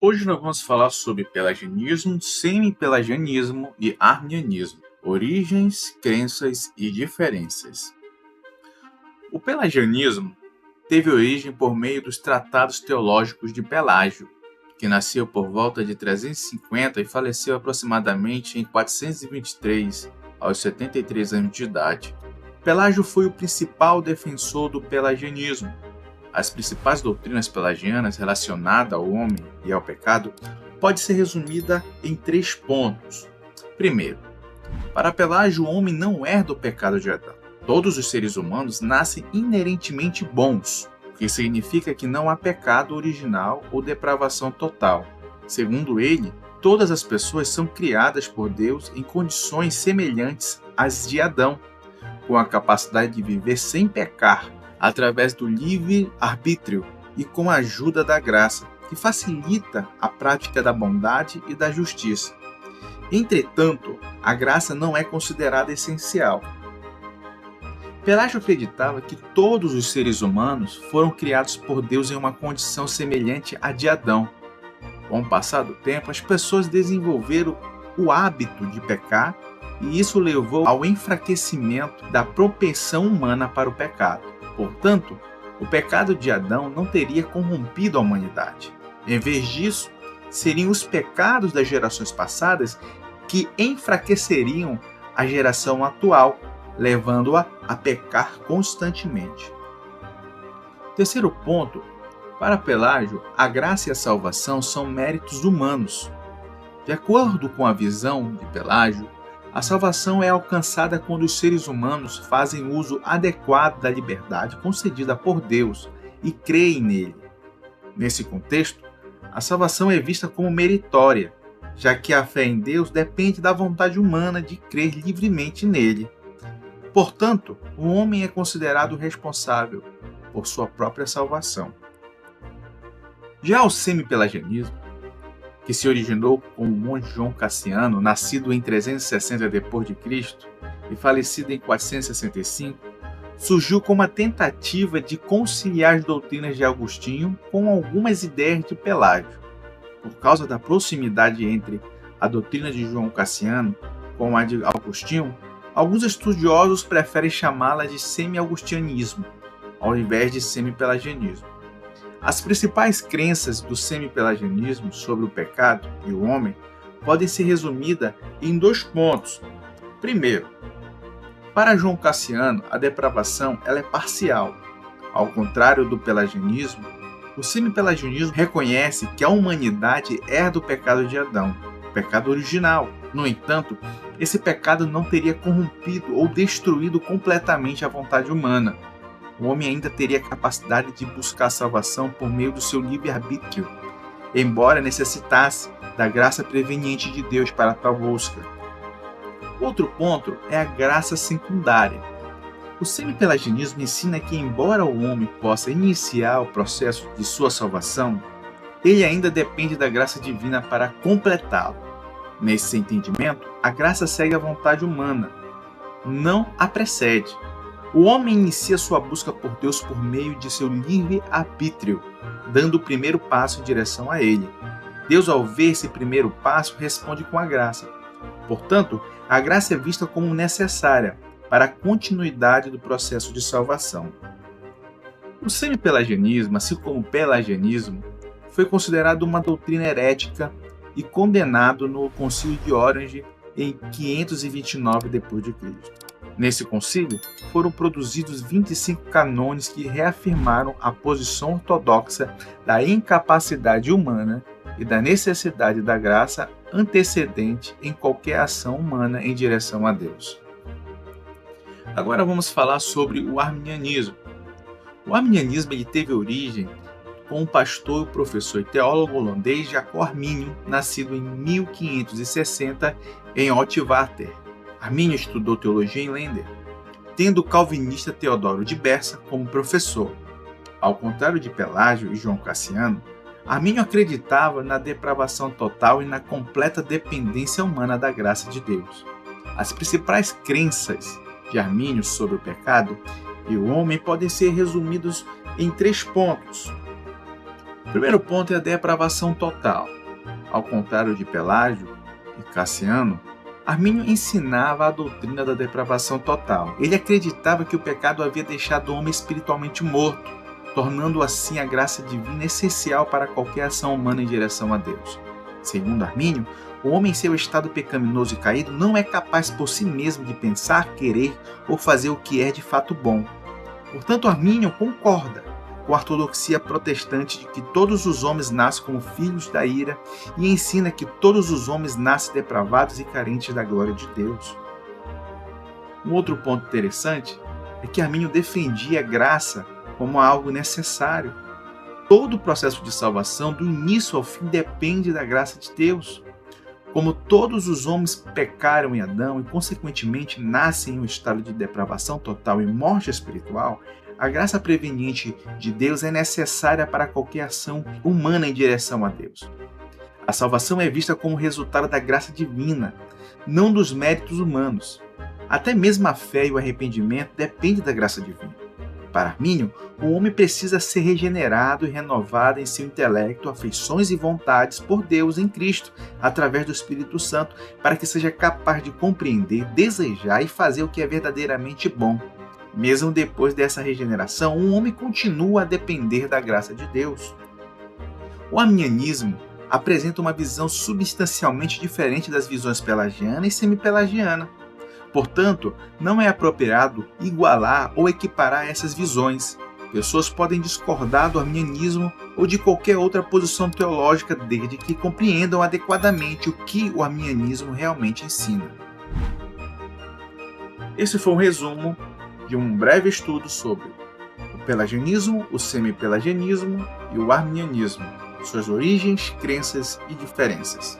Hoje nós vamos falar sobre pelagianismo, semi-pelagianismo e arminianismo, origens, crenças e diferenças. O pelagianismo teve origem por meio dos tratados teológicos de Pelágio, que nasceu por volta de 350 e faleceu aproximadamente em 423, aos 73 anos de idade. Pelágio foi o principal defensor do pelagianismo. As principais doutrinas pelagianas relacionadas ao homem e ao pecado pode ser resumida em 3 pontos. Primeiro, para Pelágio, o homem não herda o pecado de Adão. Todos os seres humanos nascem inerentemente bons, o que significa que não há pecado original ou depravação total. Segundo ele, todas as pessoas são criadas por Deus em condições semelhantes às de Adão, com a capacidade de viver sem pecar, através do livre-arbítrio e com a ajuda da graça, que facilita a prática da bondade e da justiça. Entretanto, a graça não é considerada essencial. Pelágio acreditava que todos os seres humanos foram criados por Deus em uma condição semelhante à de Adão. Com o passar do tempo, as pessoas desenvolveram o hábito de pecar e isso levou ao enfraquecimento da propensão humana para o pecado. Portanto, o pecado de Adão não teria corrompido a humanidade. Em vez disso, seriam os pecados das gerações passadas que enfraqueceriam a geração atual, levando-a a pecar constantemente. Terceiro ponto, para Pelágio, a graça e a salvação são méritos humanos. De acordo com a visão de Pelágio, a salvação é alcançada quando os seres humanos fazem uso adequado da liberdade concedida por Deus e creem nele. Nesse contexto, a salvação é vista como meritória, já que a fé em Deus depende da vontade humana de crer livremente nele. Portanto, o homem é considerado responsável por sua própria salvação. Já o semi-pelagianismo, que se originou com o monge João Cassiano, nascido em 360 d.C. e falecido em 465, surgiu como uma tentativa de conciliar as doutrinas de Agostinho com algumas ideias de Pelágio. Por causa da proximidade entre a doutrina de João Cassiano com a de Agostinho, alguns estudiosos preferem chamá-la de semi-augustianismo, ao invés de semi-pelagianismo. As principais crenças do semi-pelagianismo sobre o pecado e o homem podem ser resumidas em 2 pontos. Primeiro, para João Cassiano, a depravação ela é parcial. Ao contrário do pelagianismo, o semi-pelagianismo reconhece que a humanidade herda o pecado de Adão, o pecado original. No entanto, esse pecado não teria corrompido ou destruído completamente a vontade humana. O homem ainda teria a capacidade de buscar a salvação por meio do seu livre-arbítrio, embora necessitasse da graça preveniente de Deus para tal busca. Outro ponto é a graça secundária. O semi-pelagianismo ensina que, embora o homem possa iniciar o processo de sua salvação, ele ainda depende da graça divina para completá-lo. Nesse entendimento, a graça segue a vontade humana, não a precede. O homem inicia sua busca por Deus por meio de seu livre-arbítrio, dando o primeiro passo em direção a Ele. Deus, ao ver esse primeiro passo, responde com a graça. Portanto, a graça é vista como necessária para a continuidade do processo de salvação. O semi-pelagianismo, assim como o pelagianismo, foi considerado uma doutrina herética e condenado no Concílio de Orange em 529 d.C. Nesse concílio, foram produzidos 25 canones que reafirmaram a posição ortodoxa da incapacidade humana e da necessidade da graça antecedente em qualquer ação humana em direção a Deus. Agora vamos falar sobre o arminianismo. O arminianismo ele teve origem com o pastor, professor e teólogo holandês Jacob Arminio, nascido em 1560 em Ootwaarder. Arminio estudou teologia em Lender, tendo o calvinista Teodoro de Bessa como professor. Ao contrário de Pelágio e João Cassiano, Arminio acreditava na depravação total e na completa dependência humana da graça de Deus. As principais crenças de Arminio sobre o pecado e o homem podem ser resumidos em 3 pontos. O primeiro ponto é a depravação total. Ao contrário de Pelágio e Cassiano, Armínio ensinava a doutrina da depravação total. Ele acreditava que o pecado havia deixado o homem espiritualmente morto, tornando assim a graça divina essencial para qualquer ação humana em direção a Deus. Segundo Armínio, o homem em seu estado pecaminoso e caído não é capaz por si mesmo de pensar, querer ou fazer o que é de fato bom. Portanto, Armínio concorda com a ortodoxia protestante de que todos os homens nascem como filhos da ira e ensina que todos os homens nascem depravados e carentes da glória de Deus. Um outro ponto interessante é que Armínio defendia a graça como algo necessário. Todo o processo de salvação, do início ao fim, depende da graça de Deus. Como todos os homens pecaram em Adão e, consequentemente, nascem em um estado de depravação total e morte espiritual, a graça preveniente de Deus é necessária para qualquer ação humana em direção a Deus. A salvação é vista como resultado da graça divina, não dos méritos humanos. Até mesmo a fé e o arrependimento dependem da graça divina. Para Armínio, o homem precisa ser regenerado e renovado em seu intelecto, afeições e vontades por Deus em Cristo, através do Espírito Santo, para que seja capaz de compreender, desejar e fazer o que é verdadeiramente bom. Mesmo depois dessa regeneração, um homem continua a depender da graça de Deus. O arminianismo apresenta uma visão substancialmente diferente das visões pelagiana e semipelagiana. Portanto, não é apropriado igualar ou equiparar essas visões. Pessoas podem discordar do arminianismo ou de qualquer outra posição teológica desde que compreendam adequadamente o que o arminianismo realmente ensina. Esse foi um resumo de um breve estudo sobre o pelagianismo, o semipelagianismo e o arminianismo, suas origens, crenças e diferenças.